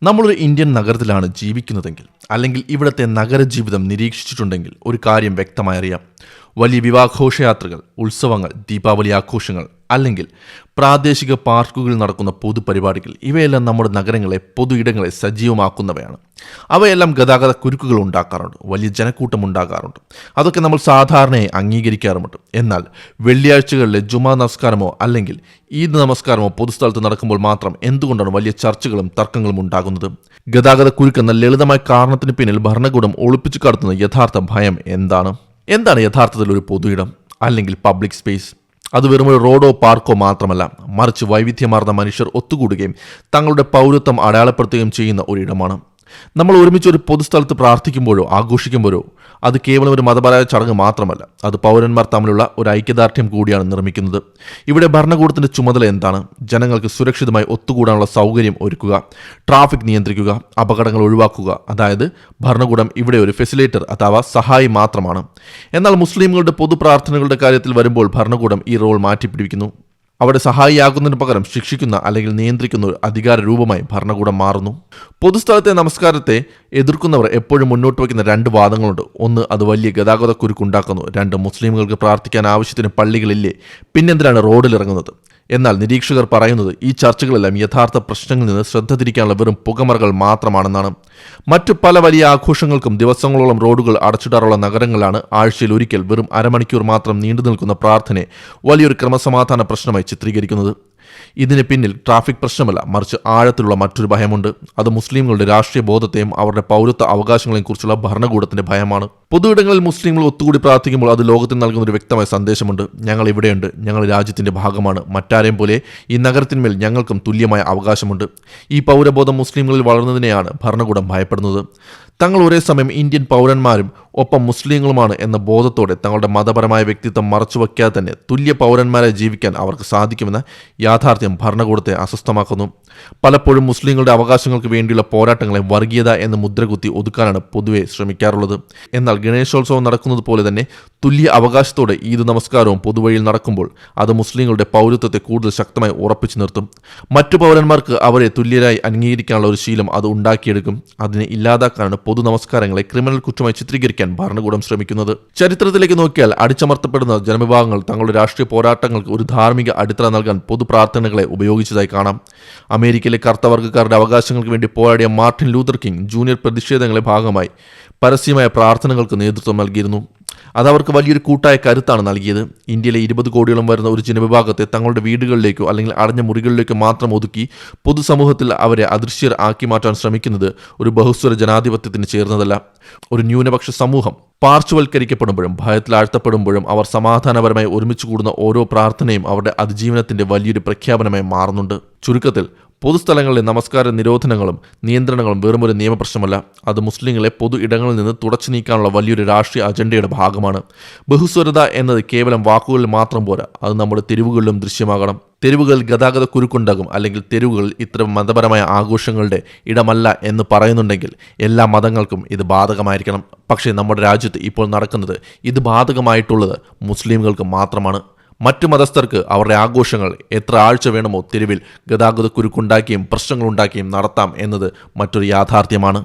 നമ്മളൊരു ഇന്ത്യൻ നഗരത്തിലാണ് ജീവിക്കുന്നതെങ്കിൽ അല്ലെങ്കിൽ ഇവിടുത്തെ നഗരജീവിതം നിരീക്ഷിച്ചിട്ടുണ്ടെങ്കിൽ ഒരു കാര്യം വ്യക്തമായി അറിയാം. വലിയ വിവാഹഘോഷയാത്രകൾ, ഉത്സവങ്ങൾ, ദീപാവലി ആഘോഷങ്ങൾ അല്ലെങ്കിൽ പ്രാദേശിക പാർക്കുകളിൽ നടക്കുന്ന പൊതുപരിപാടികൾ ഇവയെല്ലാം നമ്മുടെ നഗരങ്ങളെ, പൊതു ഇടങ്ങളെ സജീവമാക്കുന്നവയാണ്. അവയെല്ലാം ഗതാഗത കുരുക്കുകൾ ഉണ്ടാക്കാറുണ്ട്, വലിയ ജനക്കൂട്ടം ഉണ്ടാകാറുണ്ട്. അതൊക്കെ നമ്മൾ സാധാരണയായി അംഗീകരിക്കാറുമുണ്ട്. എന്നാൽ വെള്ളിയാഴ്ചകളിലെ ജുമാ നമസ്കാരമോ അല്ലെങ്കിൽ ഈദ് നമസ്കാരമോ പൊതുസ്ഥലത്ത് നടക്കുമ്പോൾ മാത്രം എന്തുകൊണ്ടാണ് വലിയ ചർച്ചകളും തർക്കങ്ങളും ഉണ്ടാകുന്നത്? ഗതാഗത കുരുക്കെന്ന ലളിതമായ കാരണത്തിന് പിന്നിൽ ഭരണകൂടം ഒളിപ്പിച്ചു കടത്തുന്ന യഥാർത്ഥ ഭയം എന്താണ്? എന്താണ് യഥാർത്ഥത്തിൽ ഒരു പൊതു ഇടം അല്ലെങ്കിൽ പബ്ലിക് സ്പേസ്? അത് വെറും ഒരു റോഡോ പാർക്കോ മാത്രമല്ല, മറിച്ച് വൈവിധ്യമാർന്ന മനുഷ്യർ ഒത്തുകൂടുകയും തങ്ങളുടെ പൗരത്വം അടയാളപ്പെടുത്തുകയും ചെയ്യുന്ന ഒരിടമാണ്. നമ്മൾ ഒരുമിച്ച് ഒരു പൊതുസ്ഥലത്ത് പ്രാർത്ഥിക്കുമ്പോഴോ ആഘോഷിക്കുമ്പോഴോ അത് കേവലം ഒരു മതപരമായ ചടങ്ങ് മാത്രമല്ല, അത് പൗരന്മാർ തമ്മിലുള്ള ഒരു ഐക്യദാർഢ്യം കൂടിയാണ് നിർമ്മിക്കുന്നത്. ഇവിടെ ഭരണകൂടത്തിന്റെ ചുമതല എന്താണ്? ജനങ്ങൾക്ക് സുരക്ഷിതമായി ഒത്തുകൂടാനുള്ള സൗകര്യം ഒരുക്കുക, ട്രാഫിക് നിയന്ത്രിക്കുക, അപകടങ്ങൾ ഒഴിവാക്കുക. അതായത് ഭരണകൂടം ഇവിടെ ഒരു ഫെസിലിറ്റേറ്റർ അഥവാ സഹായി മാത്രമാണ്. എന്നാൽ മുസ്ലിമുകളുടെ പൊതു പ്രാർത്ഥനകളുടെ കാര്യത്തിൽ വരുമ്പോൾ ഭരണകൂടം ഈ റോൾ മാറ്റിപ്പിടിക്കുന്നു. അവിടെ സഹായിയാകുന്നതിന് പകരം ശിക്ഷിക്കുന്ന അല്ലെങ്കിൽ നിയന്ത്രിക്കുന്ന ഒരു അധികാര രൂപമായി ഭരണകൂടം മാറുന്നു. പൊതുസ്ഥലത്തെ നമസ്കാരത്തെ എതിർക്കുന്നവർ എപ്പോഴും മുന്നോട്ട് വയ്ക്കുന്ന രണ്ട് വാദങ്ങളുണ്ട്. ഒന്ന്, അത് വലിയ ഗതാഗത കുരുക്കുണ്ടാക്കുന്നു. രണ്ട്, മുസ്ലിമുകൾക്ക് പ്രാർത്ഥിക്കാൻ ആവശ്യത്തിന് പള്ളികളില്ലേ, പിന്നെന്തിനാണ് റോഡിലിറങ്ങുന്നത്? എന്നാൽ നിരീക്ഷകർ പറയുന്നത് ഈ ചർച്ചകളെല്ലാം യഥാർത്ഥ പ്രശ്നങ്ങളിൽ നിന്ന് ശ്രദ്ധ തിരിക്കാനുള്ള വെറും പുകമറകൾ മാത്രമാണെന്നാണ്. മറ്റു പല വലിയ ആഘോഷങ്ങൾക്കും ദിവസങ്ങളോളം റോഡുകൾ അടച്ചിടാറുള്ള നഗരങ്ങളാണ് ആഴ്ചയിൽ ഒരിക്കൽ വെറും അരമണിക്കൂർ മാത്രം നീണ്ടു നിൽക്കുന്ന പ്രാർത്ഥനയെ വലിയൊരു ക്രമസമാധാന പ്രശ്നമായി ചിത്രീകരിക്കുന്നത്. ഇതിന് പിന്നിൽ ട്രാഫിക് പ്രശ്നമല്ല, മറിച്ച് ആഴത്തിലുള്ള മറ്റൊരു ഭയമുണ്ട്. അത് മുസ്ലിങ്ങളുടെ രാഷ്ട്രീയ ബോധത്തെയും അവരുടെ പൗരത്വ അവകാശങ്ങളെയും കുറിച്ചുള്ള ഭരണകൂടത്തിന്റെ ഭയമാണ്. പൊതുയിടങ്ങളിൽ മുസ്ലിങ്ങൾ ഒത്തുകൂടി പ്രാർത്ഥിക്കുമ്പോൾ അത് ലോകത്തിന് നൽകുന്ന ഒരു വ്യക്തമായ സന്ദേശമുണ്ട്. ഞങ്ങൾ ഇവിടെയുണ്ട്, ഞങ്ങൾ രാജ്യത്തിന്റെ ഭാഗമാണ്, മറ്റാരെയും പോലെ ഈ നഗരത്തിന്മേൽ ഞങ്ങൾക്കും തുല്യമായ അവകാശമുണ്ട്. ഈ പൗരബോധം മുസ്ലിങ്ങളിൽ വളർന്നതിനെയാണ് ഭരണകൂടം ഭയപ്പെടുന്നത്. തങ്ങൾ ഒരേ സമയം ഇന്ത്യൻ പൗരന്മാരും ഒപ്പം മുസ്ലിങ്ങളുമാണ് എന്ന ബോധത്തോടെ തങ്ങളുടെ മതപരമായ വ്യക്തിത്വം മറച്ചുവെക്കാതെ തന്നെ തുല്യ പൗരന്മാരെ ജീവിക്കാൻ അവർക്ക് സാധിക്കുമെന്ന യാഥാർത്ഥ്യം ഭരണകൂടത്തെ അസ്വസ്ഥമാക്കുന്നു. പലപ്പോഴും മുസ്ലിങ്ങളുടെ അവകാശങ്ങൾക്ക് വേണ്ടിയുള്ള പോരാട്ടങ്ങളെ വർഗീയത എന്ന് മുദ്രകുത്തി ഒതുക്കാനാണ് പൊതുവെ ശ്രമിക്കാറുള്ളത്. എന്നാൽ ഗണേശോത്സവം നടക്കുന്നത് പോലെ തന്നെ തുല്യ അവകാശത്തോടെ ഈദ് നമസ്കാരവും പൊതുവഴിയിൽ നടക്കുമ്പോൾ അത് മുസ്ലിങ്ങളുടെ പൗരത്വത്തെ കൂടുതൽ ശക്തമായി ഉറപ്പിച്ചു നിർത്തും. മറ്റു പൗരന്മാർക്ക് അവരെ തുല്യരായി അംഗീകരിക്കാനുള്ള ഒരു ശീലം അത് ഉണ്ടാക്കിയെടുക്കും. അതിനെ ഇല്ലാതാക്കാനാണ് പൊതു നമസ്കാരങ്ങളെ ക്രിമിനൽ കുറ്റമായി ചിത്രീകരിക്കാൻ ഭരണകൂടം ശ്രമിക്കുന്നത്. ചരിത്രത്തിലേക്ക് നോക്കിയാൽ അടിച്ചമർത്തപ്പെടുന്ന ജനവിഭാഗങ്ങൾ തങ്ങളുടെ രാഷ്ട്രീയ പോരാട്ടങ്ങൾക്ക് ഒരു ധാർമ്മിക അടിത്തറ നൽകാൻ പൊതു പ്രാർത്ഥനകളെ ഉപയോഗിച്ചതായി കാണാം. അമേരിക്കയിലെ കറുത്തവർഗ്ഗക്കാരുടെ അവകാശങ്ങൾക്ക് വേണ്ടി പോരാടിയ മാർട്ടിൻ ലൂതർ കിങ് ജൂനിയർ പ്രതിഷേധങ്ങളുടെ ഭാഗമായി പരസ്യമായ പ്രാർത്ഥനകൾക്ക് നേതൃത്വം നൽകിയിരുന്നു. അതവർക്ക് വലിയൊരു കൂട്ടായ കരുത്താണ് നൽകിയത്. ഇന്ത്യയിലെ 20 കോടിയോളം വരുന്ന ഒരു ജനവിഭാഗത്തെ തങ്ങളുടെ വീടുകളിലേക്കോ അല്ലെങ്കിൽ അടഞ്ഞ മുറികളിലേക്കോ മാത്രം ഒതുക്കി പൊതുസമൂഹത്തിൽ അവരെ അദൃശ്യർ ആക്കി മാറ്റാൻ ശ്രമിക്കുന്നത് ഒരു ബഹുസ്വര ജനാധിപത്യത്തിന് ചേർന്നതല്ല. ഒരു ന്യൂനപക്ഷ സമൂഹം പാർശ്വവൽക്കരിക്കപ്പെടുമ്പോഴും ഭയത്തിൽ ആഴ്ത്തപ്പെടുമ്പോഴും അവർ സമാധാനപരമായി ഒരുമിച്ച് കൂടുന്ന ഓരോ പ്രാർത്ഥനയും അവരുടെ അതിജീവനത്തിന്റെ വലിയൊരു പ്രഖ്യാപനമായി മാറുന്നുണ്ട്. ചുരുക്കത്തിൽ, പൊതുസ്ഥലങ്ങളിലെ നമസ്കാര നിരോധനങ്ങളും നിയന്ത്രണങ്ങളും വെറുമൊരു നിയമപ്രശ്നമല്ല, അത് മുസ്ലിങ്ങളെ പൊതു ഇടങ്ങളിൽ നിന്ന് തുടച്ചു നീക്കാനുള്ള വലിയൊരു രാഷ്ട്രീയ അജണ്ടയുടെ ഭാഗമാണ്. ബഹുസ്വരത എന്നത് കേവലം വാക്കുകളിൽ മാത്രം പോരാ, അത് നമ്മുടെ തെരുവുകളിലും ദൃശ്യമാകണം. തെരുവുകളിൽ ഗതാഗത കുരുക്കുണ്ടാകും, അല്ലെങ്കിൽ തെരുവുകൾ ഇത്തരം മതപരമായ ആഘോഷങ്ങളുടെ ഇടമല്ല എന്ന് പറയുന്നുണ്ടെങ്കിൽ എല്ലാ മതങ്ങൾക്കും ഇത് ബാധകമായിരിക്കണം. പക്ഷേ നമ്മുടെ രാജ്യത്ത് ഇപ്പോൾ നടക്കുന്നത് ഇത് ബാധകമായിട്ടുള്ളത് മുസ്ലിംകൾക്ക് മാത്രമാണ്. മറ്റു മതസ്ഥർക്ക് അവരുടെ ആഘോഷങ്ങൾ എത്ര ആഴ്ച വേണമോ തെരുവിൽ ഗതാഗത കുരുക്കുണ്ടാക്കിയും പ്രശ്നങ്ങളുണ്ടാക്കിയും നടത്താം എന്നത് മറ്റൊരു യാഥാർത്ഥ്യമാണ്.